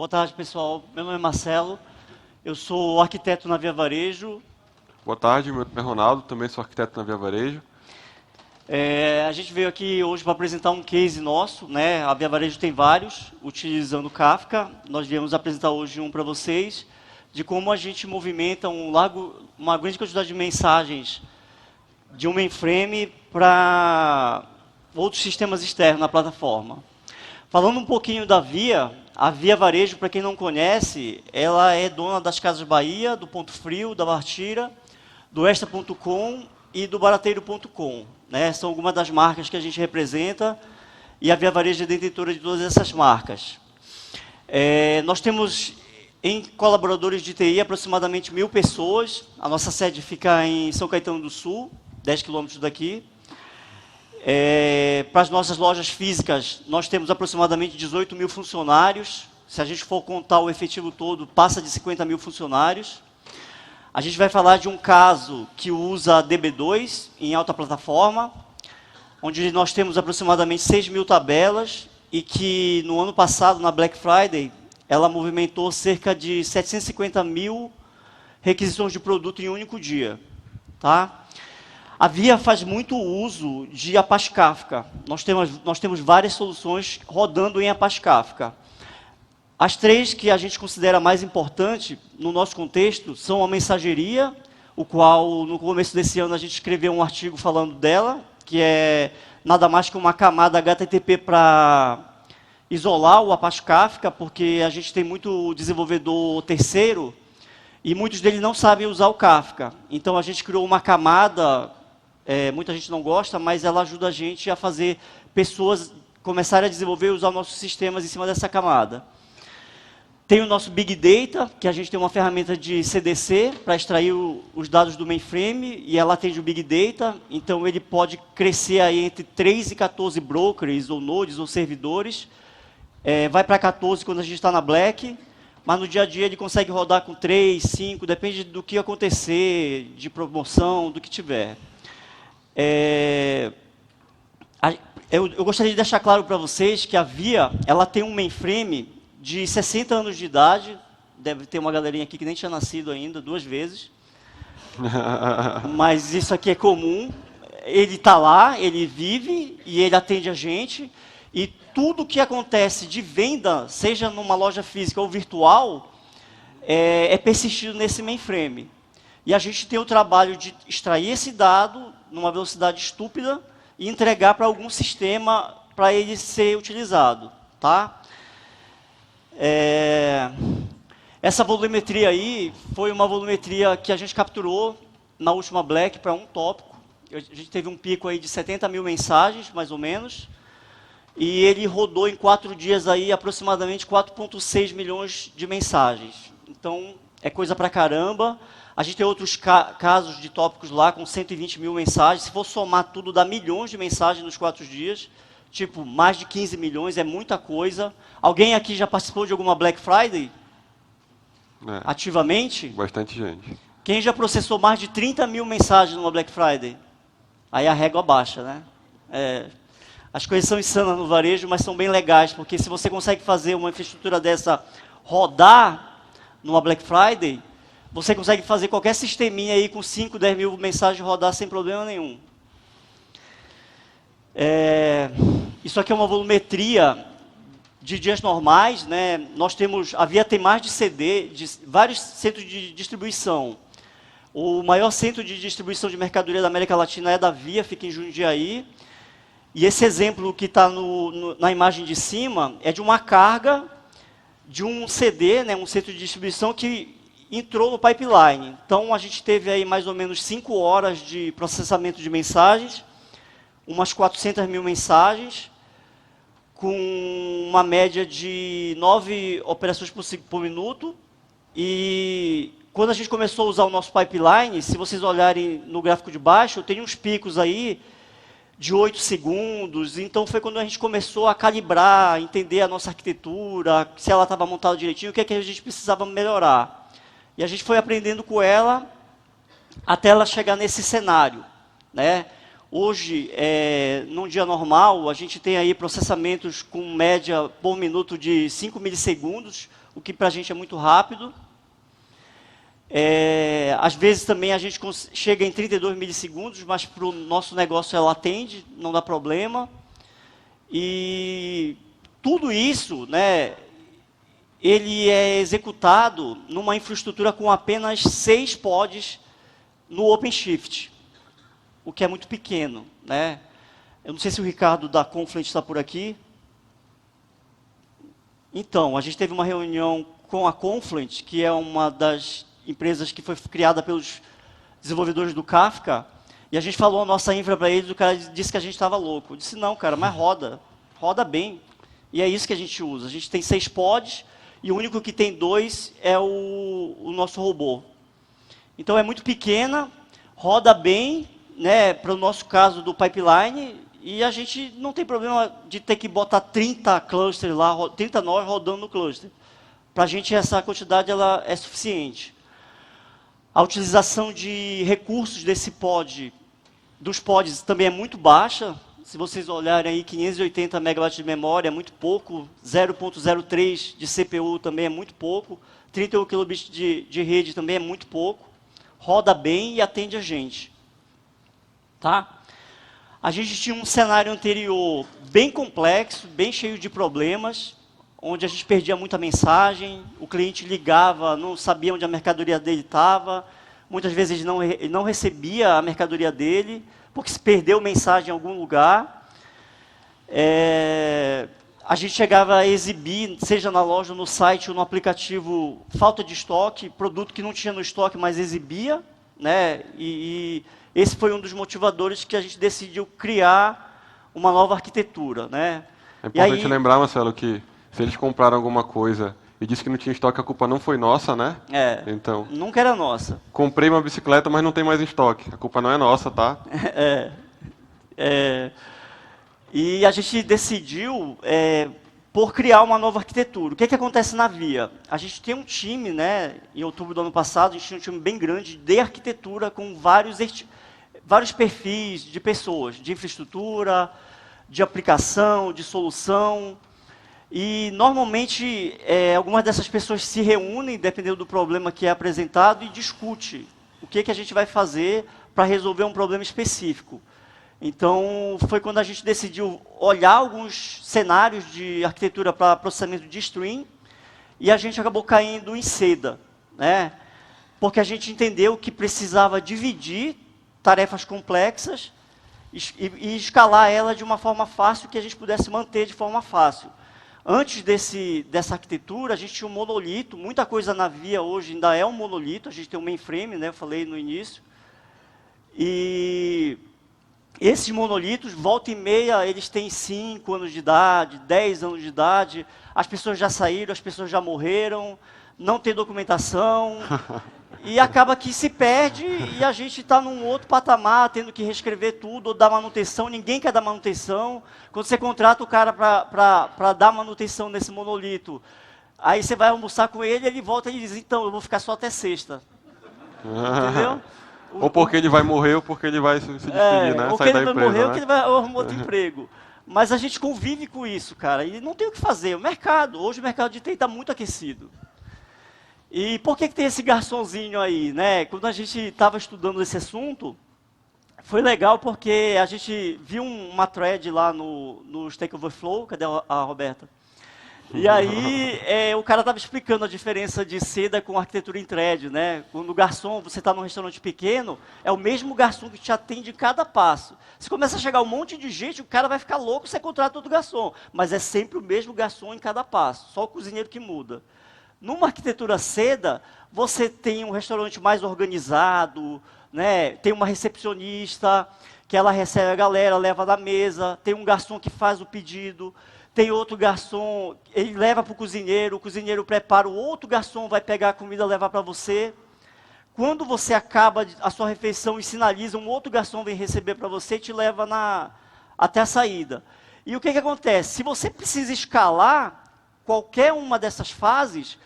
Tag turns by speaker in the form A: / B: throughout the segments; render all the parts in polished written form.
A: Boa tarde, pessoal. Meu nome é Marcelo, eu sou arquiteto na Via Varejo.
B: Boa tarde, meu nome é Ronaldo, também sou arquiteto na Via Varejo.
A: A gente veio aqui hoje para apresentar um case nosso, né? A Via Varejo tem vários, utilizando Kafka. Nós viemos apresentar hoje um para vocês, de como a gente movimenta uma grande quantidade de mensagens de um mainframe para outros sistemas externos na plataforma. Falando um pouquinho da Via, a Via Varejo, para quem não conhece, ela é dona das Casas Bahia, do Ponto Frio, da Bartira, do Extra.com e do Barateiro.com. Né? São algumas das marcas que a gente representa e a Via Varejo é detentora de todas essas marcas. Nós temos em colaboradores de TI aproximadamente 1.000 pessoas. A nossa sede fica em São Caetano do Sul, 10 quilômetros daqui. Para as nossas lojas físicas, nós temos aproximadamente 18 mil funcionários. Se a gente for contar o efetivo todo, passa de 50 mil funcionários. A gente vai falar de um caso que usa DB2 em alta plataforma, onde nós temos aproximadamente 6 mil tabelas e que no ano passado, na Black Friday, ela movimentou cerca de 750 mil requisições de produto em um único dia. Tá? A Via faz muito uso de Apache Kafka. Nós temos várias soluções rodando em Apache Kafka. As três que a gente considera mais importante no nosso contexto são a mensageria, o qual no começo desse ano a gente escreveu um artigo falando dela, que é nada mais que uma camada HTTP para isolar o Apache Kafka, porque a gente tem muito desenvolvedor terceiro e muitos deles não sabem usar o Kafka. Então a gente criou uma camada, muita gente não gosta, mas ela ajuda a gente a fazer pessoas começarem a desenvolver e usar nossos sistemas em cima dessa camada. Tem o nosso Big Data, que a gente tem uma ferramenta de CDC para extrair os dados do mainframe, e ela atende o Big Data, então ele pode crescer aí entre 3 e 14 brokers, ou nodes, ou servidores. Vai para 14 quando a gente está na Black, mas no dia a dia ele consegue rodar com 3, 5, depende do que acontecer, de promoção, do que tiver. Eu gostaria de deixar claro para vocês que a Via ela tem um mainframe de 60 anos de idade, deve ter uma galerinha aqui que nem tinha nascido ainda, 2 vezes. Mas isso aqui é comum. Ele está lá, ele vive e ele atende a gente. E tudo que acontece de venda, seja numa loja física ou virtual, é persistido nesse mainframe. E a gente tem o trabalho de extrair esse dado numa velocidade estúpida e entregar para algum sistema para ele ser utilizado. Tá? Essa volumetria aí foi uma volumetria que a gente capturou na última Black para um tópico. A gente teve um pico aí de 70 mil mensagens, mais ou menos, e ele rodou em 4 dias aí aproximadamente 4,6 milhões de mensagens. Então, é coisa pra caramba. A gente tem outros casos de tópicos lá com 120 mil mensagens. Se for somar tudo, dá milhões de mensagens nos 4 dias. Tipo, mais de 15 milhões, é muita coisa. Alguém aqui já participou de alguma Black Friday? Ativamente?
B: Bastante gente.
A: Quem já processou mais de 30 mil mensagens numa Black Friday? Aí a régua baixa, né? As coisas são insanas no varejo, mas são bem legais, porque se você consegue fazer uma infraestrutura dessa rodar numa Black Friday, você consegue fazer qualquer sisteminha aí com 5, 10 mil mensagens rodar sem problema nenhum. Isso aqui é uma volumetria de dias normais, né? A Via tem mais de CD, de vários centros de distribuição. O maior centro de distribuição de mercadoria da América Latina é da Via, fica em Jundiaí. E esse exemplo que está na imagem de cima é de uma carga de um CD, né, um centro de distribuição que entrou no pipeline. Então a gente teve aí mais ou menos 5 horas de processamento de mensagens, umas 400 mil mensagens, com uma média de 9 operações por minuto. E quando a gente começou a usar o nosso pipeline, se vocês olharem no gráfico de baixo, tem uns picos aí de 8 segundos. Então foi quando a gente começou a calibrar, entender a nossa arquitetura, se ela estava montada direitinho, o que é que a gente precisava melhorar. E a gente foi aprendendo com ela até ela chegar nesse cenário, né? Hoje, num dia normal, a gente tem aí processamentos com média por minuto de 5 milissegundos, o que para a gente é muito rápido. Às vezes também a gente chega em 32 milissegundos, mas para o nosso negócio ela atende, não dá problema. E tudo isso, né, ele é executado numa infraestrutura com apenas 6 pods no OpenShift, o que é muito pequeno, né? Eu não sei se o Ricardo da Confluent está por aqui. Então, a gente teve uma reunião com a Confluent, que é uma das empresas que foi criada pelos desenvolvedores do Kafka, e a gente falou a nossa infra para eles, o cara disse que a gente estava louco. Eu disse, não, cara, mas roda bem. E é isso que a gente usa. A gente tem 6 pods, e o único que tem 2 é o nosso robô. Então é muito pequena, roda bem, né, para o nosso caso do pipeline, e a gente não tem problema de ter que botar 30 clusters lá, 30 nós rodando no cluster. Para a gente essa quantidade ela é suficiente. A utilização de recursos desse pod, dos pods, também é muito baixa. Se vocês olharem aí, 580 MB de memória é muito pouco, 0.03 de CPU também é muito pouco, 31 kilobits de rede também é muito pouco, roda bem e atende a gente. Tá? A gente tinha um cenário anterior bem complexo, bem cheio de problemas, onde a gente perdia muita mensagem, o cliente ligava, não sabia onde a mercadoria dele estava, muitas vezes ele não recebia a mercadoria dele, porque se perdeu mensagem em algum lugar. A gente chegava a exibir, seja na loja, no site ou no aplicativo, falta de estoque, produto que não tinha no estoque, mas exibia, né? E esse foi um dos motivadores que a gente decidiu criar uma nova arquitetura, né?
B: É importante lembrar, Marcelo, que se eles compraram alguma coisa e disse que não tinha estoque, a culpa não foi nossa, né? Então,
A: nunca era nossa.
B: Comprei uma bicicleta, mas não tem mais em estoque. A culpa não é nossa, tá?
A: E a gente decidiu por criar uma nova arquitetura. O que acontece na Via? A gente tem um time, né? Em outubro do ano passado, a gente tinha um time bem grande de arquitetura com vários perfis de pessoas, de infraestrutura, de aplicação, de solução. E, normalmente, algumas dessas pessoas se reúnem, dependendo do problema que é apresentado, e discute o que a gente vai fazer para resolver um problema específico. Então, foi quando a gente decidiu olhar alguns cenários de arquitetura para processamento de stream, e a gente acabou caindo em Seda, né? Porque a gente entendeu que precisava dividir tarefas complexas e escalar ela de uma forma fácil, que a gente pudesse manter de forma fácil. Antes dessa arquitetura, a gente tinha um monolito, muita coisa na Via hoje ainda é um monolito, a gente tem um mainframe, né, eu falei no início. E esses monolitos, volta e meia, eles têm 5 anos de idade, 10 anos de idade, as pessoas já saíram, as pessoas já morreram, não tem documentação, e acaba que se perde e a gente está num outro patamar, tendo que reescrever tudo, ou dar manutenção, ninguém quer dar manutenção. Quando você contrata o cara para dar manutenção nesse monolito, aí você vai almoçar com ele, ele volta e diz, então, eu vou ficar só até sexta. Entendeu?
B: Ou porque ele vai morrer, ou porque ele vai se despedir, né?
A: Ou
B: Sair
A: que ele
B: da
A: vai
B: empresa,
A: morrer,
B: né?
A: ou que ele vai arrumar outro emprego. Mas a gente convive com isso, cara, e não tem o que fazer. Hoje o mercado de TI está muito aquecido. E por que tem esse garçonzinho aí, né? Quando a gente estava estudando esse assunto, foi legal porque a gente viu uma thread lá no Stack Overflow, cadê a Roberta? E aí o cara estava explicando a diferença de Seda com arquitetura em thread, né? Quando o garçom, você está num restaurante pequeno, é o mesmo garçom que te atende em cada passo. Se começa a chegar um monte de gente, o cara vai ficar louco, você contrata outro garçom. Mas é sempre o mesmo garçom em cada passo, só o cozinheiro que muda. Numa arquitetura Seda, você tem um restaurante mais organizado, né? Tem uma recepcionista, que ela recebe a galera, leva na mesa, tem um garçom que faz o pedido, tem outro garçom, ele leva para o cozinheiro prepara, o outro garçom vai pegar a comida e levar para você. Quando você acaba a sua refeição e sinaliza, um outro garçom vem receber para você e te leva até a saída. E o que acontece? Se você precisa escalar qualquer uma dessas fases,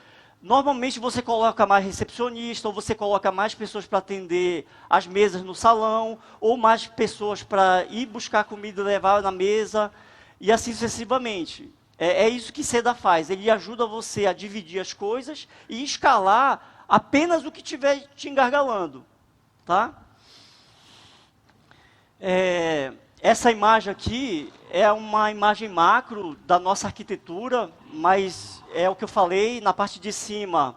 A: Normalmente você coloca mais recepcionista, ou você coloca mais pessoas para atender as mesas no salão, ou mais pessoas para ir buscar comida e levar na mesa, e assim sucessivamente. É isso que SEDA faz, ele ajuda você a dividir as coisas e escalar apenas o que estiver te engargalando. Tá? Essa imagem aqui é uma imagem macro da nossa arquitetura, mas é o que eu falei, na parte de cima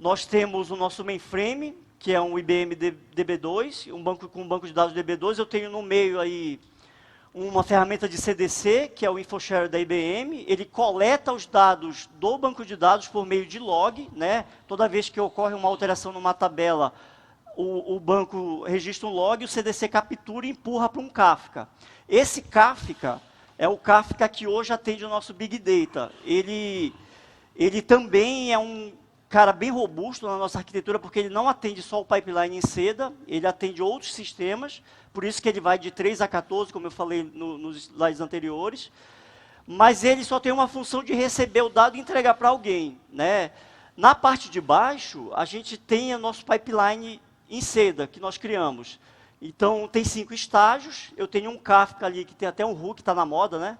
A: nós temos o nosso mainframe, que é um IBM DB2, com um banco de dados DB2, eu tenho no meio aí uma ferramenta de CDC, que é o InfoShare da IBM, ele coleta os dados do banco de dados por meio de log, né? Toda vez que ocorre uma alteração numa tabela, o banco registra um log, o CDC captura e empurra para um Kafka. Esse Kafka é o Kafka que hoje atende o nosso Big Data. Ele também é um cara bem robusto na nossa arquitetura, porque ele não atende só o pipeline em SEDA, ele atende outros sistemas, por isso que ele vai de 3 a 14, como eu falei nos slides anteriores, mas ele só tem uma função de receber o dado e entregar para alguém, né? Na parte de baixo, a gente tem o nosso pipeline em SEDA, que nós criamos. Então, tem 5 estágios, eu tenho um Kafka ali, que tem até um RU, que está na moda, né?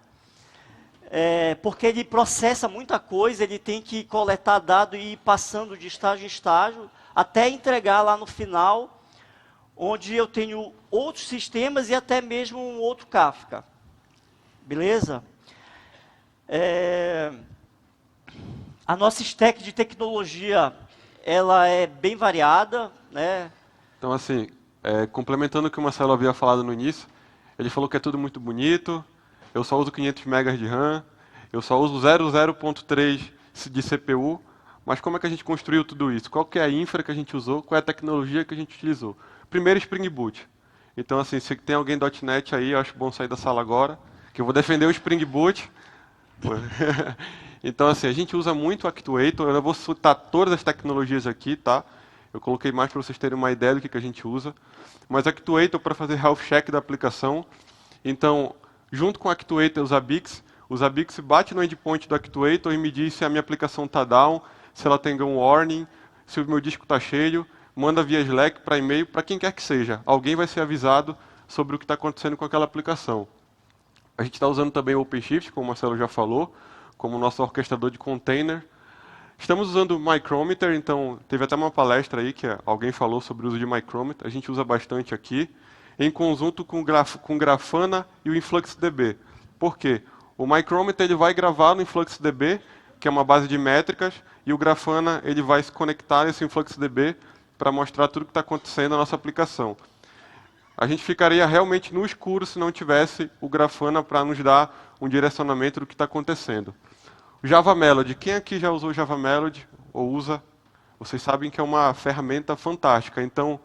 A: Porque ele processa muita coisa, ele tem que coletar dado e ir passando de estágio em estágio, até entregar lá no final, onde eu tenho outros sistemas e até mesmo um outro Kafka. Beleza? A nossa stack de tecnologia, ela é bem variada, né?
B: Então, assim, complementando o que o Marcelo havia falado no início, ele falou que é tudo muito bonito, eu só uso 500 MB de RAM, eu só uso 00.3 de CPU, mas como é que a gente construiu tudo isso? Qual que é a infra que a gente usou? Qual é a tecnologia que a gente utilizou? Primeiro, Spring Boot. Então, assim, se tem alguém .NET aí, eu acho bom sair da sala agora, que eu vou defender o Spring Boot. Então, assim, a gente usa muito o Actuator, eu não vou citar todas as tecnologias aqui, tá? Eu coloquei mais para vocês terem uma ideia do que a gente usa. Mas Actuator para fazer health check da aplicação. Então, junto com o Actuator, os Zabbix bate no endpoint do Actuator e me diz se a minha aplicação está down, se ela tem um warning, se o meu disco está cheio, manda via Slack para e-mail, para quem quer que seja. Alguém vai ser avisado sobre o que está acontecendo com aquela aplicação. A gente está usando também o OpenShift, como o Marcelo já falou, como nosso orquestrador de container. Estamos usando o Micrometer, então teve até uma palestra aí que alguém falou sobre o uso de Micrometer. A gente usa bastante aqui, em conjunto com Grafana e o InfluxDB. Por quê? O Micrometer ele vai gravar no InfluxDB, que é uma base de métricas, e o Grafana ele vai se conectar nesse InfluxDB para mostrar tudo o que está acontecendo na nossa aplicação. A gente ficaria realmente no escuro se não tivesse o Grafana para nos dar um direcionamento do que está acontecendo. O Java Melody, quem aqui já usou o Java Melody ou usa? Vocês sabem que é uma ferramenta fantástica. Então,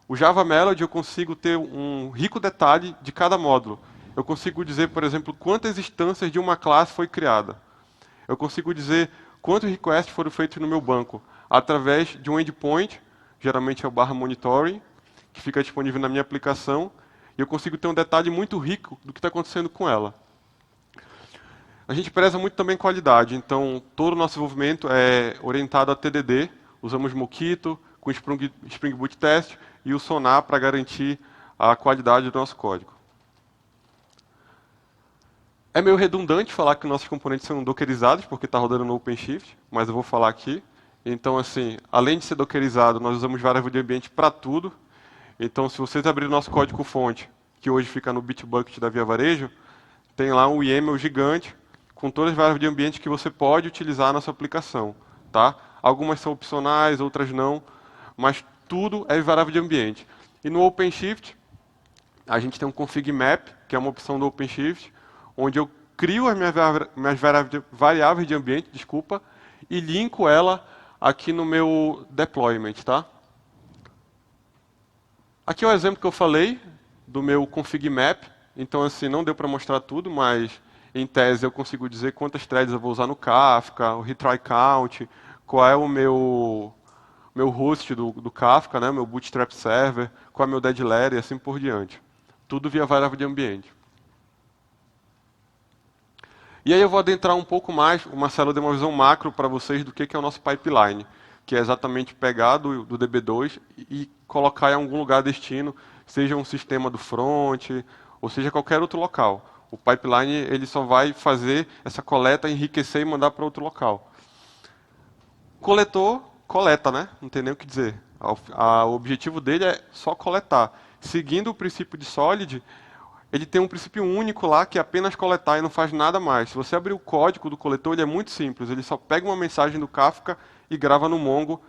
B: o Java Melody eu consigo ter um rico detalhe de cada módulo. Eu consigo dizer, por exemplo, quantas instâncias de uma classe foi criada. Eu consigo dizer quantos requests foram feitos no meu banco através de um endpoint, geralmente é o /monitoring, que fica disponível na minha aplicação, e eu consigo ter um detalhe muito rico do que está acontecendo com ela. A gente preza muito também qualidade, então todo o nosso desenvolvimento é orientado a TDD, usamos Mockito, com Spring Boot Test e o Sonar para garantir a qualidade do nosso código. É meio redundante falar que nossos componentes são dockerizados, porque está rodando no OpenShift, mas eu vou falar aqui. Então, assim, além de ser dockerizado, nós usamos variável de ambiente para tudo. Então, se vocês abrirem o nosso código-fonte, que hoje fica no Bitbucket da Via Varejo, tem lá um YAML gigante, com todas as variáveis de ambiente que você pode utilizar na sua aplicação. Tá? Algumas são opcionais, outras não, mas tudo é variável de ambiente. E no OpenShift, a gente tem um config map, que é uma opção do OpenShift, onde eu crio as minhas variáveis de ambiente, e linko ela aqui no meu deployment. Tá? Aqui é o exemplo que eu falei do meu config map. Então, assim, não deu para mostrar tudo, mas em tese eu consigo dizer quantas threads eu vou usar no Kafka, o retry count, qual é o meu host do Kafka, né, meu bootstrap server, qual é o meu dead letter e assim por diante. Tudo via variável de ambiente. E aí eu vou adentrar um pouco mais, o Marcelo deu uma visão macro para vocês do que é o nosso pipeline, que é exatamente pegar do DB2 e colocar em algum lugar destino, seja um sistema do front, ou seja qualquer outro local. O pipeline ele só vai fazer essa coleta, enriquecer e mandar para outro local. Coletor, coleta, né? Não tem nem o que dizer. O objetivo dele é só coletar. Seguindo o princípio de Solid, ele tem um princípio único lá que é apenas coletar e não faz nada mais. Se você abrir o código do coletor, ele é muito simples. Ele só pega uma mensagem do Kafka e grava no Mongo,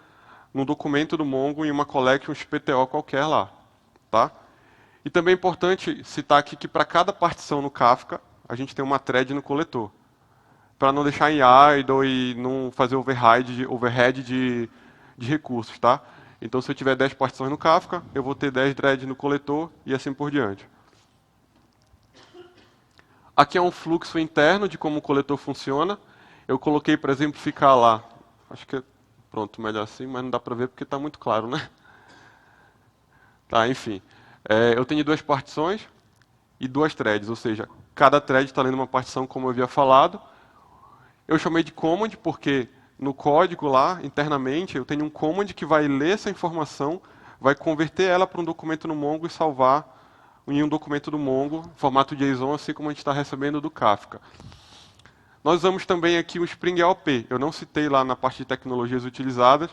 B: no documento do Mongo, em uma collection XPTO qualquer lá. Tá? E também é importante citar aqui que para cada partição no Kafka, a gente tem uma thread no coletor. Para não deixar em idle e não fazer overhead de recursos. Tá? Então, se eu tiver 10 partições no Kafka, eu vou ter 10 threads no coletor e assim por diante. Aqui é um fluxo interno de como o coletor funciona. Eu coloquei para exemplificar lá. Acho que pronto, melhor assim, mas não dá para ver porque está muito claro, né? Tá, enfim. Eu tenho 2 partições e 2 threads, ou seja, cada thread está lendo uma partição como eu havia falado. Eu chamei de command porque no código lá, internamente, eu tenho um command que vai ler essa informação, vai converter ela para um documento no Mongo e salvar em um documento do Mongo, formato JSON, assim como a gente está recebendo do Kafka. Nós usamos também aqui o Spring AOP. Eu não citei lá na parte de tecnologias utilizadas,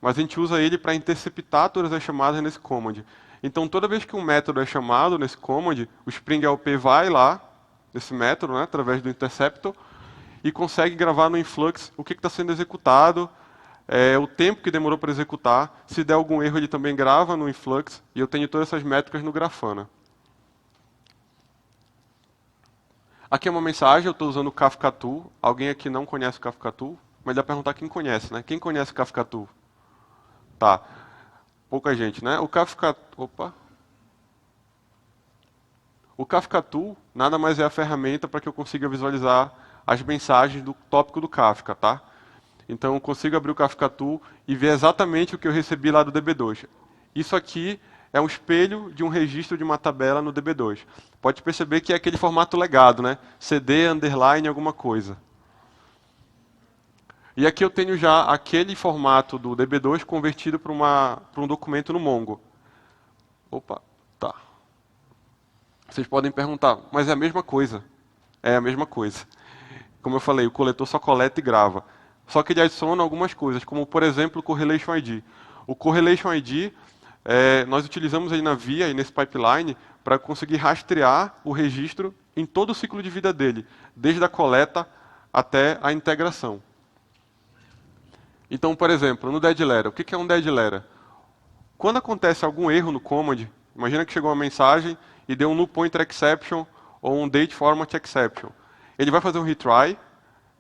B: mas a gente usa ele para interceptar todas as chamadas nesse command. Então, toda vez que um método é chamado nesse command, o Spring AOP vai lá, nesse método, né, através do interceptor, e consegue gravar no influx o que está sendo executado, o tempo que demorou para executar. Se der algum erro, ele também grava no influx, e eu tenho todas essas métricas no Grafana. Aqui é uma mensagem, eu estou usando o Kafka Tool. Alguém aqui não conhece o Kafka Tool? Mas dá para perguntar quem conhece, né? Quem conhece o Kafka Tool? Tá. Pouca gente, né? O Kafka Tool nada mais é a ferramenta para que eu consiga visualizar as mensagens do tópico do Kafka, tá? Então eu consigo abrir o Kafka Tool e ver exatamente o que eu recebi lá do DB2. Isso aqui é um espelho de um registro de uma tabela no DB2. Pode perceber que é aquele formato legado, né? CD, underline, alguma coisa. E aqui eu tenho já aquele formato do DB2 convertido para um documento no Mongo. Opa, tá. Vocês podem perguntar, mas é a mesma coisa. É a mesma coisa. Como eu falei, o coletor só coleta e grava. Só que ele adiciona algumas coisas, como, por exemplo, o Correlation ID. O Correlation ID, nós utilizamos aí na via e nesse pipeline para conseguir rastrear o registro em todo o ciclo de vida dele, desde a coleta até a integração. Então, por exemplo, no dead letter, o que é um dead letter? Quando acontece algum erro no command, imagina que chegou uma mensagem e deu um null pointer exception ou um date format exception. Ele vai fazer um retry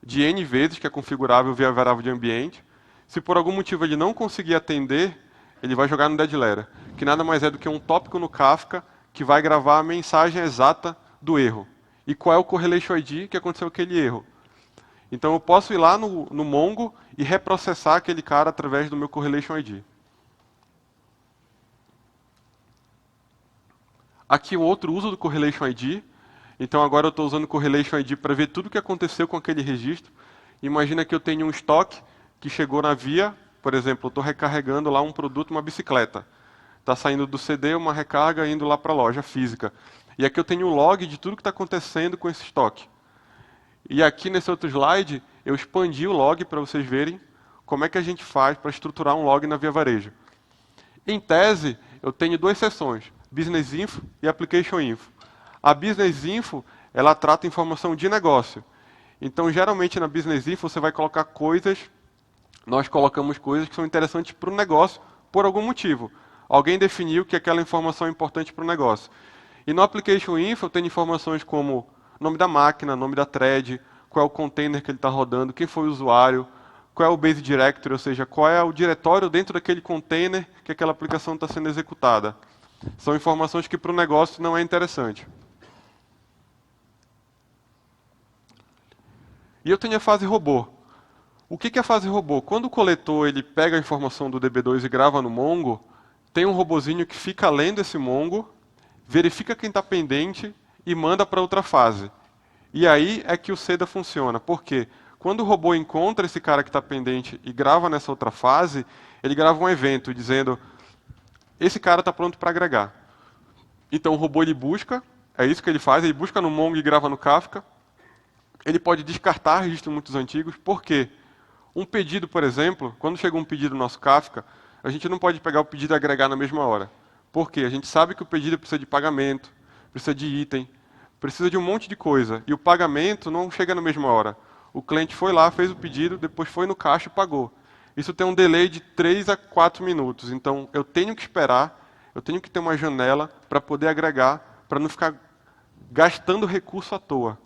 B: de n vezes, que é configurável via variável de ambiente. Se por algum motivo ele não conseguir atender, ele vai jogar no dead letter, que nada mais é do que um tópico no Kafka que vai gravar a mensagem exata do erro. E qual é o correlation ID que aconteceu aquele erro. Então eu posso ir lá no Mongo e reprocessar aquele cara através do meu correlation ID. Aqui o outro uso do correlation ID. Então agora eu estou usando o correlation ID para ver tudo o que aconteceu com aquele registro. Imagina que eu tenho um estoque que chegou na via, por exemplo, eu estou recarregando lá um produto, uma bicicleta. Está saindo do CD uma recarga indo lá para a loja física. E aqui eu tenho o log de tudo que está acontecendo com esse estoque. E aqui nesse outro slide, eu expandi o log para vocês verem como é que a gente faz para estruturar um log na Via Varejo. Em tese, eu tenho 2 seções, Business Info e Application Info. A Business Info, ela trata informação de negócio. Então, geralmente na Business Info, você vai colocar coisas, nós colocamos coisas que são interessantes para o negócio por algum motivo. Alguém definiu que aquela informação é importante para o negócio. E no Application Info, eu tenho informações como nome da máquina, nome da thread, qual é o container que ele está rodando, quem foi o usuário, qual é o base directory, ou seja, qual é o diretório dentro daquele container que aquela aplicação está sendo executada. São informações que para o negócio não é interessante. E eu tenho a fase robô. O que é a fase robô? Quando o coletor ele pega a informação do DB2 e grava no Mongo, tem um robozinho que fica lendo esse Mongo, verifica quem está pendente e manda para outra fase. E aí é que o CEDA funciona. Por quê? Quando o robô encontra esse cara que está pendente e grava nessa outra fase, ele grava um evento dizendo: esse cara está pronto para agregar. Então o robô ele busca, é isso que ele faz, ele busca no Mongo e grava no Kafka. Ele pode descartar registros muito antigos. Por quê? Um pedido, por exemplo, quando chega um pedido no nosso Kafka, a gente não pode pegar o pedido e agregar na mesma hora. Por quê? A gente sabe que o pedido precisa de pagamento, precisa de item, precisa de um monte de coisa. E o pagamento não chega na mesma hora. O cliente foi lá, fez o pedido, depois foi no caixa e pagou. Isso tem um delay de 3 a 4 minutos. Então, eu tenho que esperar, eu tenho que ter uma janela para poder agregar, para não ficar gastando recurso à toa.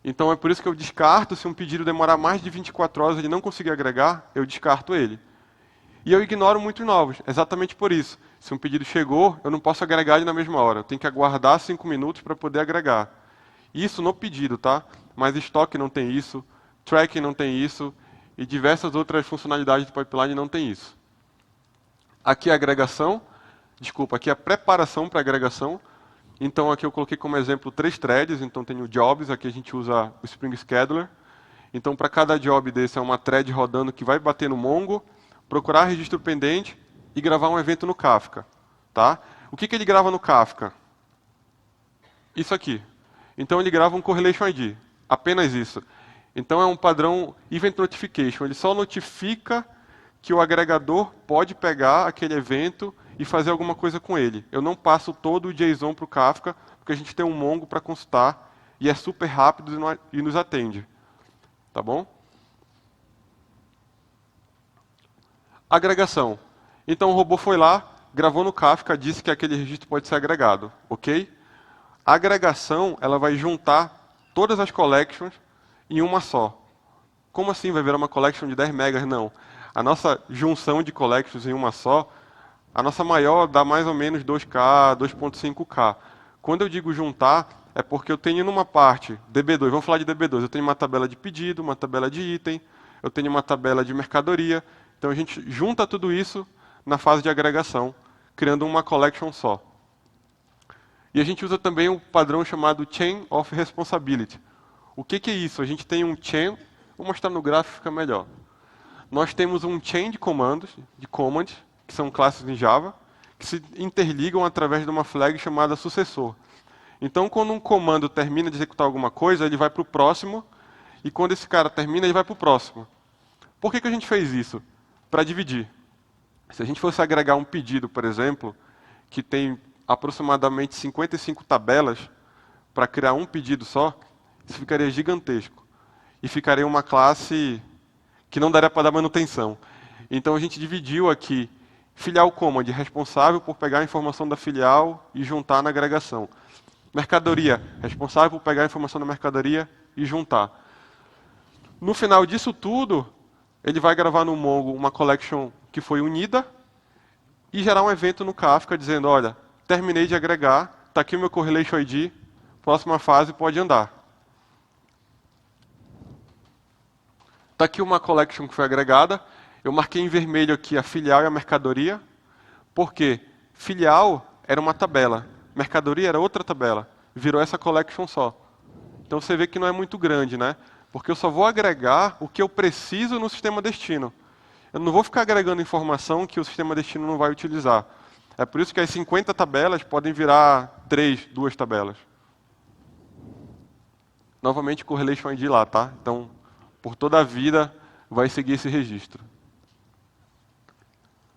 B: Então, é por isso que eu descarto. Se um pedido demorar mais de 24 horas e ele não conseguir agregar, eu descarto ele. E eu ignoro muitos novos, exatamente por isso. Se um pedido chegou, eu não posso agregar ele na mesma hora. Eu tenho que aguardar 5 minutos para poder agregar. Isso no pedido, tá? Mas estoque não tem isso, tracking não tem isso, e diversas outras funcionalidades do pipeline não tem isso. Aqui a agregação, aqui a preparação para agregação. Então aqui eu coloquei como exemplo 3 threads, então tem o jobs, aqui a gente usa o Spring Scheduler. Então para cada job desse é uma thread rodando que vai bater no Mongo, procurar registro pendente e gravar um evento no Kafka. Tá? O que ele grava no Kafka? Isso aqui. Então ele grava um Correlation ID, apenas isso. Então é um padrão Event Notification, ele só notifica que o agregador pode pegar aquele evento e fazer alguma coisa com ele. Eu não passo todo o JSON para o Kafka, porque a gente tem um Mongo para consultar e é super rápido e nos atende. Tá bom? Agregação. Então o robô foi lá, gravou no Kafka, disse que aquele registro pode ser agregado. Ok? A agregação ela vai juntar todas as collections em uma só. Como assim vai virar uma collection de 10 megas? Não. A nossa junção de collections em uma só, a nossa maior dá mais ou menos 2K, 2.5K. Quando eu digo juntar, é porque eu tenho numa parte, DB2, vamos falar de DB2, eu tenho uma tabela de pedido, uma tabela de item, eu tenho uma tabela de mercadoria. Então a gente junta tudo isso na fase de agregação, criando uma collection só. E a gente usa também um padrão chamado Chain of Responsibility. O que é isso? A gente tem um chain, vou mostrar no gráfico, fica melhor. Nós temos um chain de comandos, que são classes em Java, que se interligam através de uma flag chamada sucessor. Então, quando um comando termina de executar alguma coisa, ele vai para o próximo, e quando esse cara termina, ele vai para o próximo. Por que a gente fez isso? Para dividir. Se a gente fosse agregar um pedido, por exemplo, que tem aproximadamente 55 tabelas, para criar um pedido só, isso ficaria gigantesco. E ficaria uma classe que não daria para dar manutenção. Então a gente dividiu aqui filial command, responsável por pegar a informação da filial e juntar na agregação. Mercadoria, responsável por pegar a informação da mercadoria e juntar. No final disso tudo, ele vai gravar no Mongo uma collection que foi unida e gerar um evento no Kafka dizendo, olha, terminei de agregar, está aqui o meu Correlation ID, próxima fase pode andar. Está aqui uma collection que foi agregada. Eu marquei em vermelho aqui a filial e a mercadoria, porque filial era uma tabela, mercadoria era outra tabela, virou essa collection só. Então você vê que não é muito grande, né? Porque eu só vou agregar o que eu preciso no sistema destino. Eu não vou ficar agregando informação que o sistema destino não vai utilizar. É por isso que as 50 tabelas podem virar 2 tabelas. Novamente, Correlation ID lá, tá? Então, por toda a vida, vai seguir esse registro.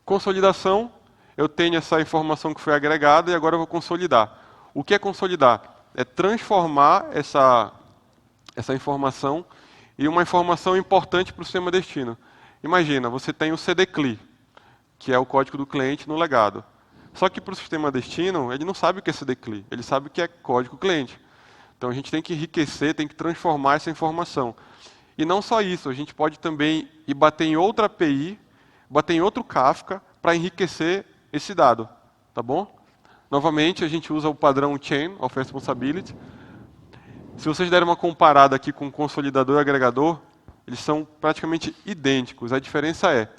B: Consolidação, eu tenho essa informação que foi agregada e agora eu vou consolidar. O que é consolidar? É transformar essa informação em uma informação importante para o sistema destino. Imagina, você tem o cdcli, que é o código do cliente no legado. Só que para o sistema destino, ele não sabe o que é cdcli, ele sabe o que é código cliente. Então a gente tem que enriquecer, tem que transformar essa informação. E não só isso, a gente pode também ir bater em outra API, bater em outro Kafka para enriquecer esse dado, tá bom? Novamente, a gente usa o padrão Chain of Responsibility. Se vocês derem uma comparada aqui com o consolidador e agregador, eles são praticamente idênticos. A diferença é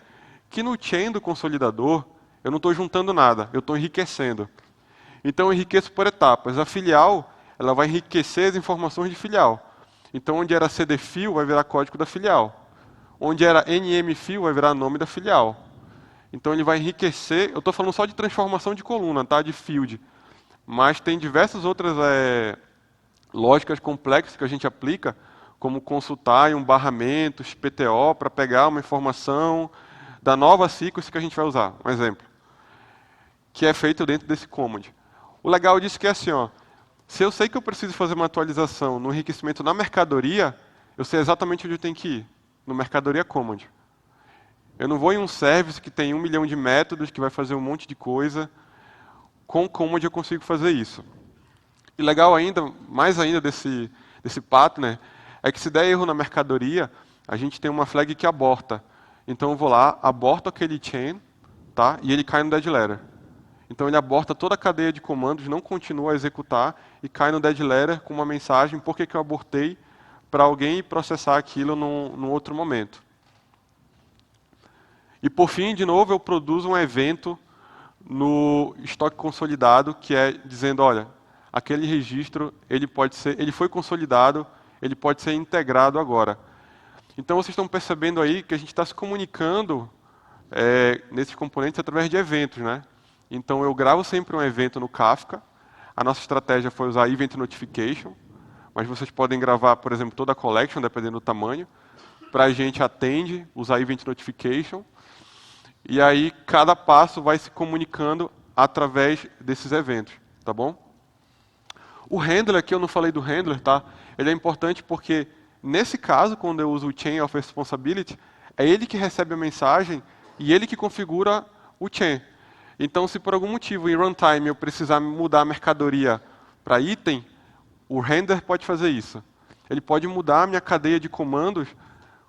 B: que no chain do consolidador, eu não estou juntando nada, eu estou enriquecendo. Então eu enriqueço por etapas. A filial, ela vai enriquecer as informações de filial. Então, onde era cdfil, vai virar código da filial. Onde era nmfil, vai virar nome da filial. Então, ele vai enriquecer... Eu estou falando só de transformação de coluna, tá? De field. Mas tem diversas outras lógicas complexas que a gente aplica, como consultar em um barramento, PTO, para pegar uma informação da nova sequence que a gente vai usar. Um exemplo. Que é feito dentro desse command. O legal disso é que é assim, ó, se eu sei que eu preciso fazer uma atualização no enriquecimento na mercadoria, eu sei exatamente onde eu tenho que ir, no mercadoria command. Eu não vou em um service que tem 1 milhão de métodos, que vai fazer um monte de coisa. Com o command eu consigo fazer isso. E legal ainda, mais ainda desse partner, é que se der erro na mercadoria, a gente tem uma flag que aborta. Então eu vou lá, aborto aquele chain, tá? E ele cai no dead letter. Então ele aborta toda a cadeia de comandos, não continua a executar e cai no dead letter com uma mensagem, por que eu abortei, para alguém processar aquilo num outro momento. E por fim, de novo, eu produzo um evento no estoque consolidado, que é dizendo, olha, aquele registro, ele foi consolidado, ele pode ser integrado agora. Então vocês estão percebendo aí que a gente está se comunicando nesses componentes através de eventos, né? Então eu gravo sempre um evento no Kafka. A nossa estratégia foi usar Event Notification, mas vocês podem gravar, por exemplo, toda a collection, dependendo do tamanho. Para a gente atende, usar Event Notification. E aí cada passo vai se comunicando através desses eventos, tá bom? O handler, aqui eu não falei do handler, tá? Ele é importante porque, nesse caso, quando eu uso o Chain of Responsibility, é ele que recebe a mensagem e ele que configura o chain. Então, se por algum motivo em runtime eu precisar mudar a mercadoria para item, o handler pode fazer isso. Ele pode mudar a minha cadeia de comandos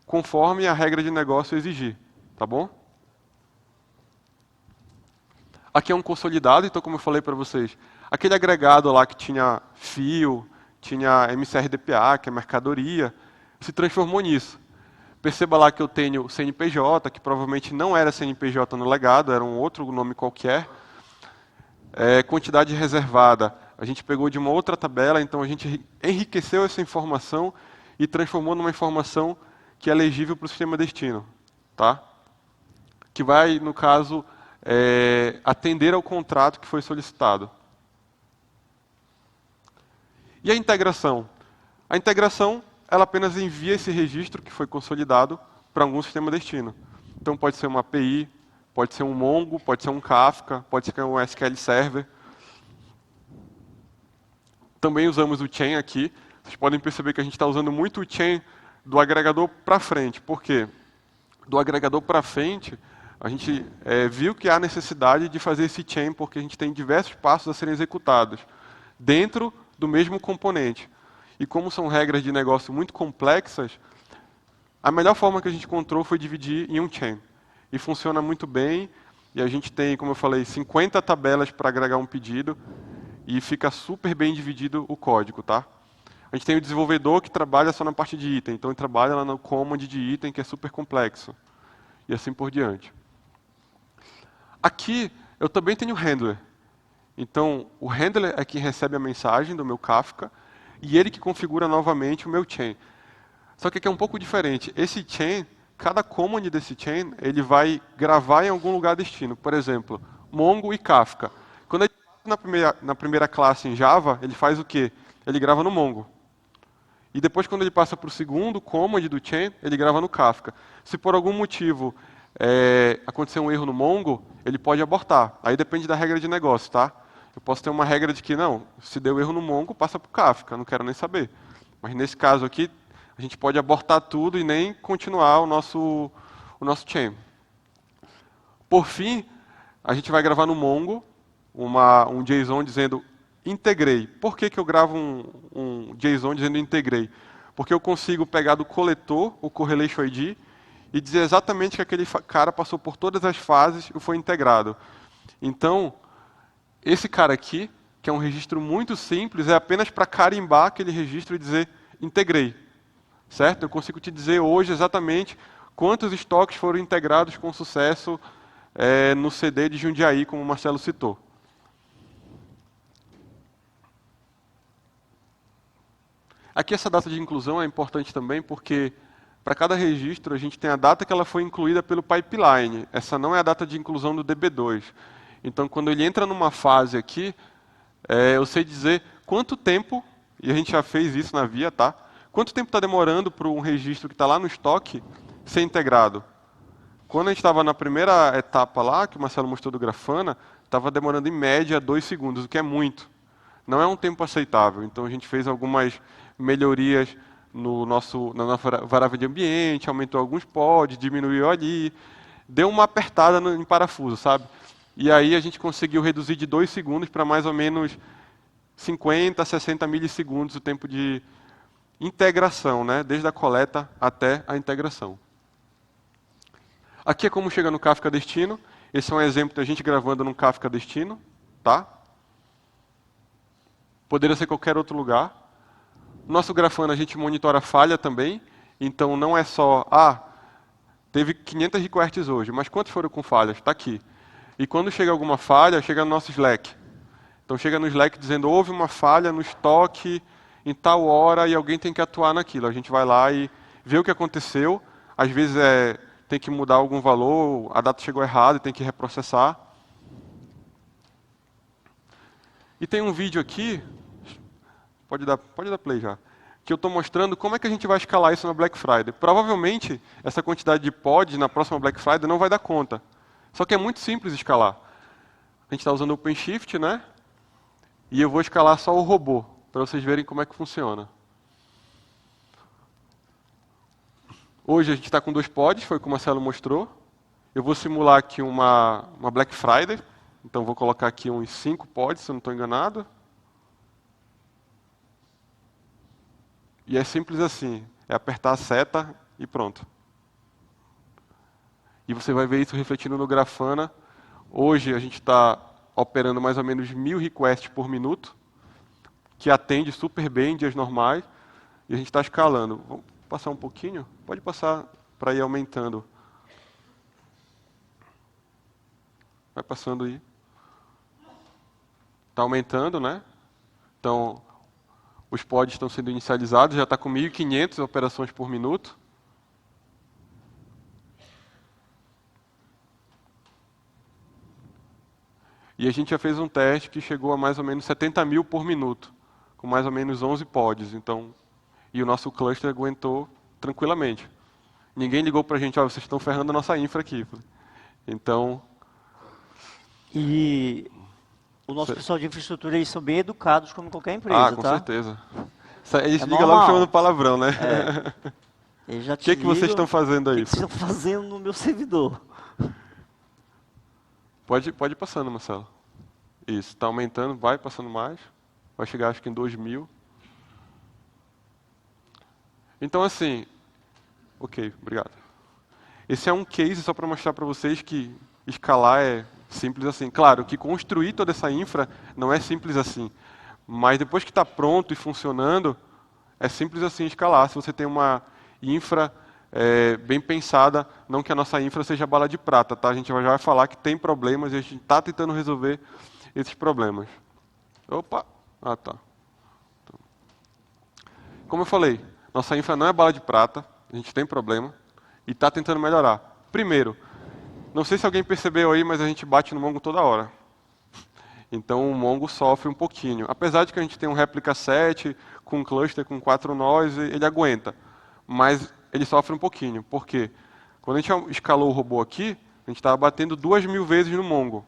B: conforme a regra de negócio exigir, tá bom? Aqui é um consolidado, então como eu falei para vocês, aquele agregado lá que tinha fio, tinha MCRDPA, que é mercadoria, se transformou nisso. Perceba lá que eu tenho CNPJ, que provavelmente não era CNPJ no legado, era um outro nome qualquer. Quantidade reservada, a gente pegou de uma outra tabela, então a gente enriqueceu essa informação e transformou numa informação que é legível para o sistema destino. Tá? Que vai, no caso, atender ao contrato que foi solicitado. E a integração? A integração, ela apenas envia esse registro que foi consolidado para algum sistema destino. Então pode ser uma API, pode ser um Mongo, pode ser um Kafka, pode ser um SQL Server. Também usamos o chain aqui. Vocês podem perceber que a gente está usando muito o chain do agregador para frente. Por quê? Do agregador para frente, a gente viu que há necessidade de fazer esse chain, porque a gente tem diversos passos a serem executados dentro do mesmo componente. E como são regras de negócio muito complexas, a melhor forma que a gente encontrou foi dividir em um chain. E funciona muito bem, e a gente tem, como eu falei, 50 tabelas para agregar um pedido, e fica super bem dividido o código, tá? A gente tem o desenvolvedor que trabalha só na parte de item, então ele trabalha lá no command de item, que é super complexo. E assim por diante. Aqui, eu também tenho handler. Então, o handler é quem recebe a mensagem do meu Kafka e ele que configura novamente o meu chain. Só que aqui é um pouco diferente. Esse chain, cada command desse chain, ele vai gravar em algum lugar destino. Por exemplo, Mongo e Kafka. Quando ele passa na primeira classe em Java, ele faz o quê? Ele grava no Mongo. E depois, quando ele passa para o segundo command do chain, ele grava no Kafka. Se por algum motivo acontecer um erro no Mongo, ele pode abortar. Aí depende da regra de negócio, tá? Eu posso ter uma regra de que, não, se deu erro no Mongo, passa para o Kafka, não quero nem saber. Mas nesse caso aqui, a gente pode abortar tudo e nem continuar o nosso chain. Por fim, a gente vai gravar no Mongo um JSON dizendo integrei. Por que eu gravo um JSON dizendo integrei? Porque eu consigo pegar do coletor o correlation ID e dizer exatamente que aquele cara passou por todas as fases e foi integrado. Então, esse cara aqui, que é um registro muito simples, é apenas para carimbar aquele registro e dizer integrei. Certo? Eu consigo te dizer hoje exatamente quantos estoques foram integrados com sucesso no CD de Jundiaí, como o Marcelo citou. Aqui essa data de inclusão é importante também porque para cada registro a gente tem a data que ela foi incluída pelo pipeline. Essa não é a data de inclusão do DB2. Então, quando ele entra numa fase aqui, eu sei dizer quanto tempo, e a gente já fez isso na Via, tá? Quanto tempo está demorando para um registro que está lá no estoque ser integrado? Quando a gente estava na primeira etapa lá, que o Marcelo mostrou do Grafana, estava demorando em média 2 segundos, o que é muito. Não é um tempo aceitável. Então a gente fez algumas melhorias na nossa variável de ambiente, aumentou alguns pods, diminuiu ali, deu uma apertada em parafuso, sabe? E aí a gente conseguiu reduzir de 2 segundos para mais ou menos 50, 60 milissegundos o tempo de integração, né? Desde a coleta até a integração. Aqui é como chega no Kafka destino. Esse é um exemplo da gente gravando no Kafka destino, tá? Poderia ser qualquer outro lugar. Nosso Grafana a gente monitora falha também, então não é só, teve 500 requests hoje, mas quantos foram com falhas? Está aqui. E quando chega alguma falha, chega no nosso Slack. Então chega no Slack dizendo, houve uma falha no estoque em tal hora e alguém tem que atuar naquilo. A gente vai lá e vê o que aconteceu, às vezes tem que mudar algum valor, a data chegou errada e tem que reprocessar. E tem um vídeo aqui, pode dar play já, que eu estou mostrando como é que a gente vai escalar isso na Black Friday. Provavelmente, essa quantidade de pods na próxima Black Friday não vai dar conta. Só que é muito simples escalar. A gente está usando o OpenShift, né? E eu vou escalar só o robô, para vocês verem como é que funciona. Hoje a gente está com 2 pods, foi o que o Marcelo mostrou. Eu vou simular aqui uma Black Friday. Então vou colocar aqui uns 5 pods, se eu não estou enganado. E é simples assim, é apertar a seta e pronto. E você vai ver isso refletindo no Grafana. Hoje a gente está operando mais ou menos 1000 requests por minuto, que atende super bem em dias normais, e a gente está escalando. Vamos passar um pouquinho? Pode passar para ir aumentando. Vai passando aí. Está aumentando, né? Então, os pods estão sendo inicializados, já está com 1.500 operações por minuto. E a gente já fez um teste que chegou a mais ou menos 70 mil por minuto, com mais ou menos 11 pods. Então, e o nosso cluster aguentou tranquilamente. Ninguém ligou para a gente, vocês estão ferrando a nossa infra aqui. Então...
A: E o nosso pessoal de infraestrutura, eles são bem educados como qualquer empresa,
B: com
A: tá?
B: certeza. Eles ligam
A: normal.
B: logo chamando palavrão, né?
A: Eles já
B: O que vocês estão fazendo aí?
A: O que vocês estão fazendo no meu servidor?
B: Pode ir passando, Marcelo. Isso, está aumentando, vai passando mais. Vai chegar acho que em 2000. Então assim, ok, obrigado. Esse é um case só para mostrar para vocês que escalar é simples assim. Claro que construir toda essa infra não é simples assim. Mas depois que está pronto e funcionando, é simples assim escalar. Se você tem uma infra bem pensada, não que a nossa infra seja bala de prata, tá? A gente já vai falar que tem problemas e a gente está tentando resolver esses problemas. Opa! Tá. Como eu falei, nossa infra não é bala de prata, a gente tem problema e está tentando melhorar. Primeiro, não sei se alguém percebeu aí, mas a gente bate no Mongo toda hora. Então o Mongo sofre um pouquinho. Apesar de que a gente tem um réplica 7, com um cluster com 4 nós, ele aguenta. Mas ele sofre um pouquinho. Por quê? Quando a gente escalou o robô aqui, a gente estava batendo 2.000 vezes no Mongo.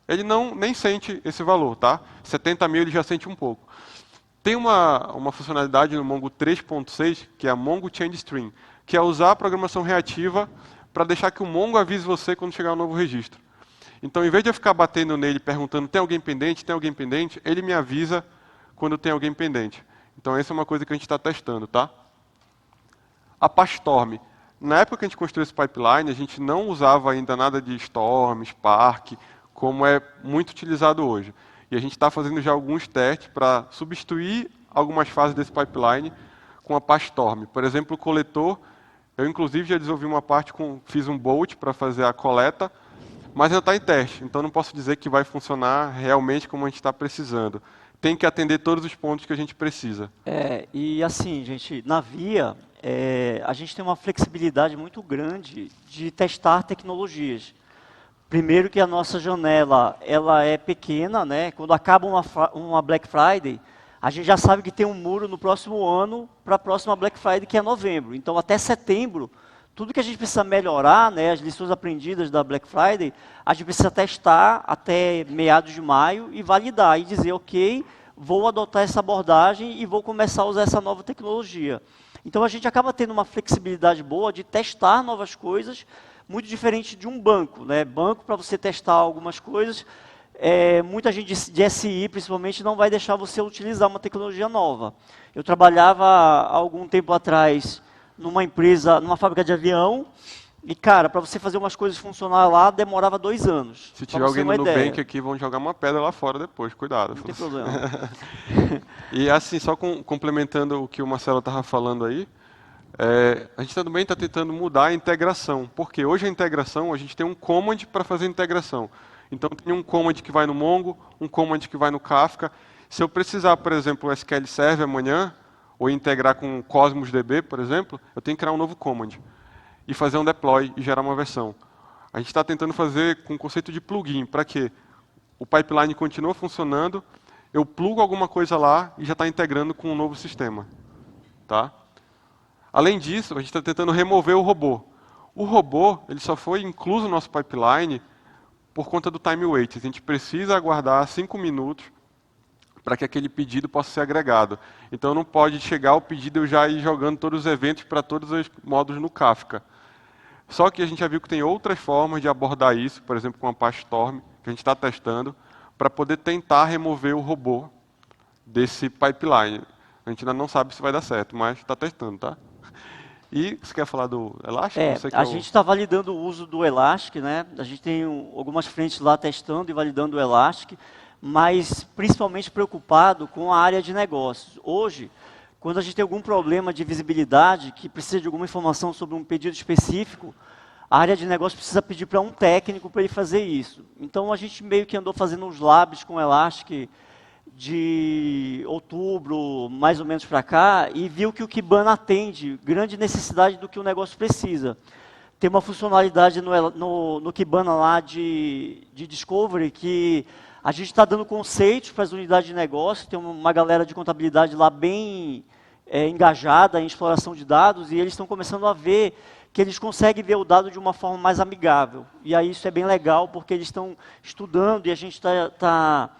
B: Ele nem sente esse valor, tá? 70 mil ele já sente um pouco. Tem uma funcionalidade no Mongo 3.6, que é a Mongo Change Stream, que é usar a programação reativa para deixar que o Mongo avise você quando chegar um novo registro. Então, em vez de eu ficar batendo nele perguntando, tem alguém pendente, ele me avisa quando tem alguém pendente. Então, essa é uma coisa que a gente está testando, tá? A PaStorm. Na época que a gente construiu esse pipeline, a gente não usava ainda nada de Storm, Spark, como é muito utilizado hoje. E a gente está fazendo já alguns testes para substituir algumas fases desse pipeline com a PaStorm. Por exemplo, o coletor, eu inclusive já desenvolvi uma parte, fiz um Bolt para fazer a coleta, mas ainda está em teste, então não posso dizer que vai funcionar realmente como a gente está precisando. tem que atender todos os pontos que a gente precisa.
A: E assim, gente, na Via, a gente tem uma flexibilidade muito grande de testar tecnologias. Primeiro que a nossa janela, ela é pequena, né? Quando acaba uma Black Friday, a gente já sabe que tem um muro no próximo ano para a próxima Black Friday, que é novembro. Então, até setembro, tudo que a gente precisa melhorar, né, as lições aprendidas da Black Friday, a gente precisa testar até meados de maio e validar e dizer, ok, vou adotar essa abordagem e vou começar a usar essa nova tecnologia. Então, a gente acaba tendo uma flexibilidade boa de testar novas coisas, muito diferente de um banco, né? Banco, para você testar algumas coisas, muita gente de SI, principalmente, não vai deixar você utilizar uma tecnologia nova. Eu trabalhava há algum tempo atrás numa empresa, numa fábrica de avião, e, cara, para você fazer umas coisas funcionar lá, demorava 2 anos.
B: Se tiver alguém no Nubank aqui, vão jogar uma pedra lá fora depois, cuidado.
A: Não tem problema.
B: E assim, só complementando o que o Marcelo estava falando aí, a gente também está tentando mudar a integração, porque hoje a integração, a gente tem um command para fazer a integração. Então tem um command que vai no Mongo, um command que vai no Kafka. Se eu precisar, por exemplo, o SQL Server amanhã, ou integrar com Cosmos DB, por exemplo, eu tenho que criar um novo command e fazer um deploy e gerar uma versão. A gente está tentando fazer com o conceito de plugin, para que o pipeline continue funcionando, eu plugo alguma coisa lá e já está integrando com um novo sistema. Tá? Além disso, a gente está tentando remover o robô. O robô ele só foi incluso no nosso pipeline por conta do time wait. A gente precisa aguardar 5 minutos para que aquele pedido possa ser agregado. Então não pode chegar o pedido e eu já ir jogando todos os eventos para todos os módulos no Kafka. Só que a gente já viu que tem outras formas de abordar isso, por exemplo, com a Apache Storm, que a gente está testando, para poder tentar remover o robô desse pipeline. A gente ainda não sabe se vai dar certo, mas está testando, tá? E você quer falar do Elastic?
A: A gente está validando o uso do Elastic, né? A gente tem algumas frentes lá testando e validando o Elastic, mas principalmente preocupado com a área de negócios. Hoje, quando a gente tem algum problema de visibilidade, que precisa de alguma informação sobre um pedido específico, a área de negócio precisa pedir para um técnico para ele fazer isso. Então, a gente meio que andou fazendo uns labs com o Elastic de outubro, mais ou menos para cá, e viu que o Kibana atende grande necessidade do que o negócio precisa. Tem uma funcionalidade no Kibana lá de Discovery que a gente está dando conceitos para as unidades de negócio, tem uma galera de contabilidade lá bem engajada em exploração de dados, e eles estão começando a ver que eles conseguem ver o dado de uma forma mais amigável. E aí isso é bem legal, porque eles estão estudando e a gente está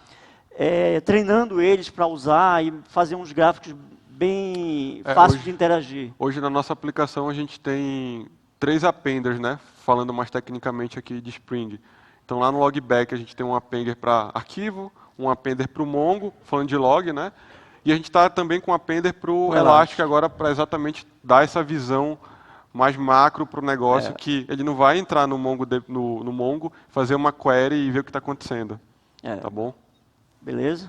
A: treinando eles para usar e fazer uns gráficos bem fáceis de interagir.
B: Hoje na nossa aplicação a gente tem 3 appenders, né? Falando mais tecnicamente aqui de Spring. Então lá no logback a gente tem um appender para arquivo, um appender para o Mongo, falando de log, né? E a gente está também com um appender para o Elastic agora para exatamente dar essa visão mais macro para o negócio, que ele não vai entrar no Mongo, no Mongo, fazer uma query e ver o que está acontecendo. Tá bom?
A: Beleza?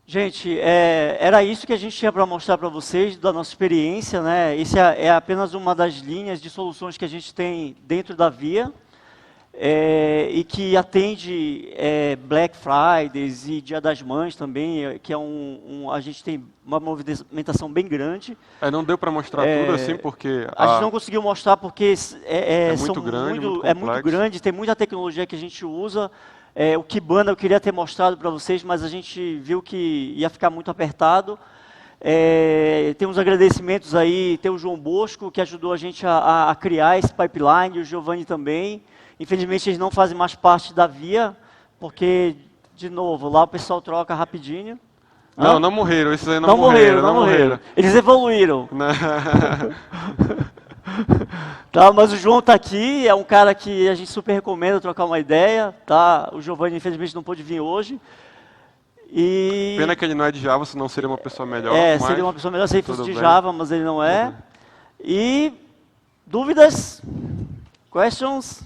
A: Gente, era isso que a gente tinha para mostrar para vocês da nossa experiência, né? Isso é apenas uma das linhas de soluções que a gente tem dentro da Via. E que atende Black Fridays e Dia das Mães também, que a gente tem uma movimentação bem grande.
B: Não deu para mostrar tudo assim, porque...
A: A gente não conseguiu mostrar porque
B: é muito grande,
A: tem muita tecnologia que a gente usa. O Kibana eu queria ter mostrado para vocês, mas a gente viu que ia ficar muito apertado. Tem uns agradecimentos aí, tem o João Bosco, que ajudou a gente a criar esse pipeline, o Giovanni também. Infelizmente, eles não fazem mais parte da Via, porque, de novo, lá o pessoal troca rapidinho.
B: Não morreram, esses aí não morreram.
A: Eles evoluíram. Tá, mas o João está aqui, é um cara que a gente super recomenda trocar uma ideia. Tá? O Giovanni, infelizmente, não pôde vir hoje.
B: Pena que ele não é de Java, senão seria uma pessoa melhor.
A: Seria uma pessoa melhor se ele fosse de Java, mas ele não é. E dúvidas? Questions?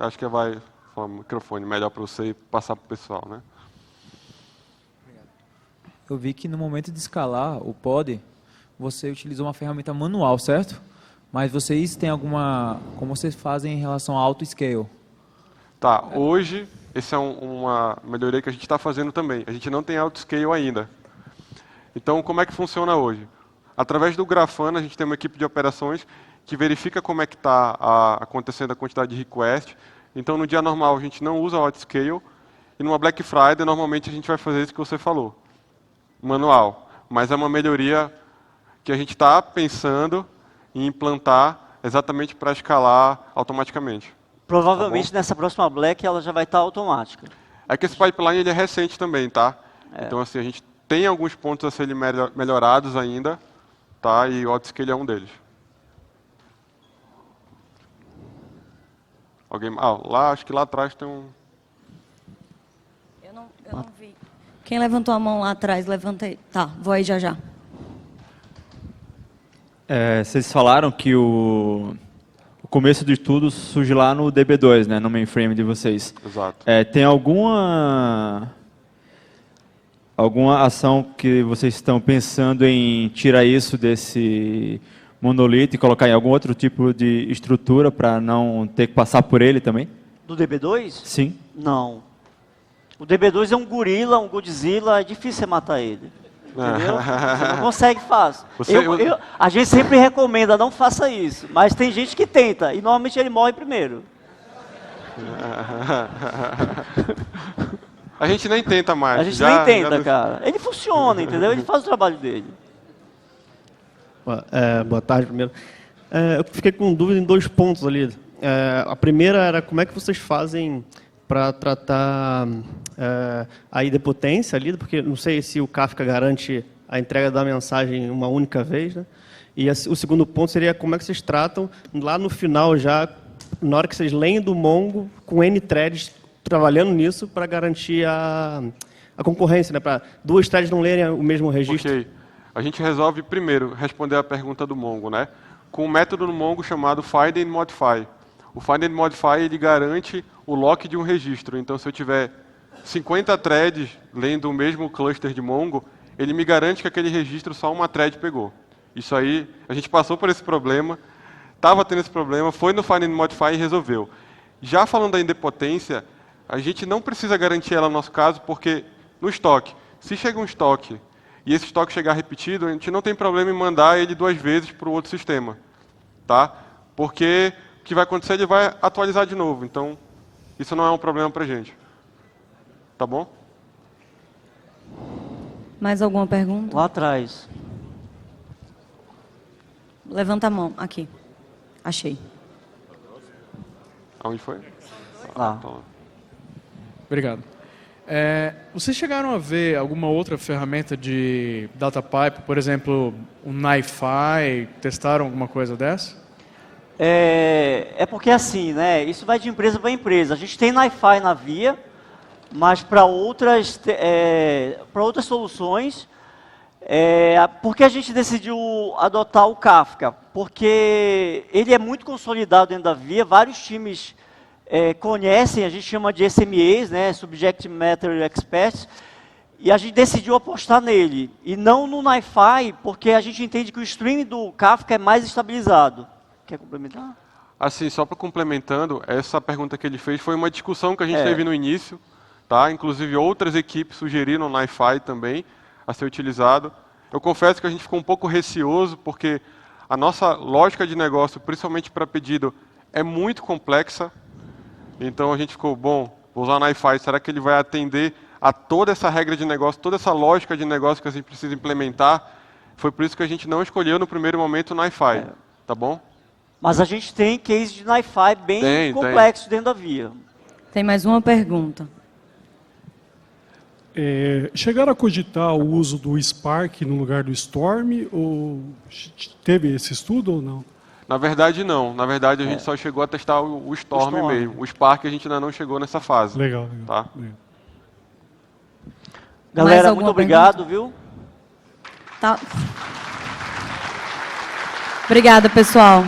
B: Acho que vai falar o microfone melhor para você e passar para o pessoal, né?
C: Eu vi que no momento de escalar o pod, você utilizou uma ferramenta manual, certo? Mas vocês têm alguma... Como vocês fazem em relação ao auto-scale?
B: Tá, hoje, essa é uma melhoria que a gente está fazendo também. A gente não tem auto-scale ainda. Então, como é que funciona hoje? Através do Grafana, a gente tem uma equipe de operações que verifica como é que está acontecendo a quantidade de request. Então, no dia normal, a gente não usa o auto-scale. E numa Black Friday, normalmente, a gente vai fazer isso que você falou. Manual. Mas é uma melhoria que a gente está pensando em implantar exatamente para escalar automaticamente.
A: Provavelmente nessa próxima Black ela já vai estar automática.
B: É que esse pipeline ele é recente também, tá? Então, assim, a gente tem alguns pontos a serem melhorados ainda, tá? E o autoscale é um deles. Alguém? Lá, acho que lá atrás tem um...
D: Eu não vi. Quem levantou a mão lá atrás, levanta aí. Tá, vou aí já já.
E: Vocês falaram que o começo de tudo surge lá no DB2, né, no mainframe de vocês.
B: Exato.
E: Tem alguma ação que vocês estão pensando em tirar isso desse monolito e colocar em algum outro tipo de estrutura para não ter que passar por ele também?
A: Do DB2?
E: Sim.
A: Não. O DB2 é um gorila, um Godzilla, é difícil você matar ele. Entendeu? Você não consegue fácil. A gente sempre recomenda, não faça isso. Mas tem gente que tenta, e normalmente ele morre primeiro.
B: A gente nem tenta mais.
A: A gente nem tenta, cara. Ele funciona, entendeu? Ele faz o trabalho dele.
F: Boa tarde, primeiro. Eu fiquei com dúvida em 2 pontos ali. A primeira era como é que vocês fazem para tratar a idempotência ali, porque não sei se o Kafka garante a entrega da mensagem uma única vez, né? E o segundo ponto seria como é que vocês tratam lá no final já, na hora que vocês leem do Mongo, com N threads trabalhando nisso para garantir a concorrência, né? Para 2 threads não lerem o mesmo registro.
B: Ok. A gente resolve primeiro responder a pergunta do Mongo, né? Com um método no Mongo chamado find and modify. O find and modify ele garante o lock de um registro. Então, se eu tiver 50 threads lendo o mesmo cluster de Mongo, ele me garante que aquele registro só uma thread pegou. Isso aí, a gente passou por esse problema, estava tendo esse problema, foi no find and modify e resolveu. Já falando da idempotência, a gente não precisa garantir ela no nosso caso, porque no estoque, se chega um estoque e esse estoque chegar repetido, a gente não tem problema em mandar ele 2 vezes para o outro sistema, tá? Porque o que vai acontecer, ele vai atualizar de novo. Então, isso não é um problema para a gente. Tá bom?
D: Mais alguma pergunta?
A: Lá atrás.
D: Levanta a mão, aqui. Achei.
B: Aonde foi?
A: Lá.
B: Tá lá.
G: Obrigado. Vocês chegaram a ver alguma outra ferramenta de data pipe, por exemplo, um NiFi, testaram alguma coisa dessa?
A: É porque assim, né? Isso vai de empresa para empresa. A gente tem NiFi na Via, mas para outras soluções, por que a gente decidiu adotar o Kafka? Porque ele é muito consolidado dentro da Via, vários times conhecem, a gente chama de SMEs, né? Subject Matter Experts, e a gente decidiu apostar nele, e não no NiFi, porque a gente entende que o streaming do Kafka é mais estabilizado. Quer complementar?
B: Assim, só para complementando, essa pergunta que ele fez foi uma discussão que a gente teve no início, tá? Inclusive outras equipes sugeriram o NiFi também a ser utilizado. Eu confesso que a gente ficou um pouco receoso, porque a nossa lógica de negócio, principalmente para pedido, é muito complexa. Então a gente ficou, bom, vou usar o NiFi, será que ele vai atender a toda essa regra de negócio, toda essa lógica de negócio que a gente precisa implementar? Foi por isso que a gente não escolheu no primeiro momento o NiFi, tá bom?
A: Mas a gente tem case de NiFi bem complexo dentro da Via.
D: Tem mais uma pergunta.
H: Chegaram a cogitar o uso do Spark no lugar do Storm? Ou teve esse estudo ou não?
B: Na verdade, não. Na verdade, a gente só chegou a testar o Storm mesmo. O Spark a gente ainda não chegou nessa fase.
H: Legal.
B: Tá?
H: Legal.
A: Galera, muito obrigado, viu?
D: Tá. Obrigada, pessoal.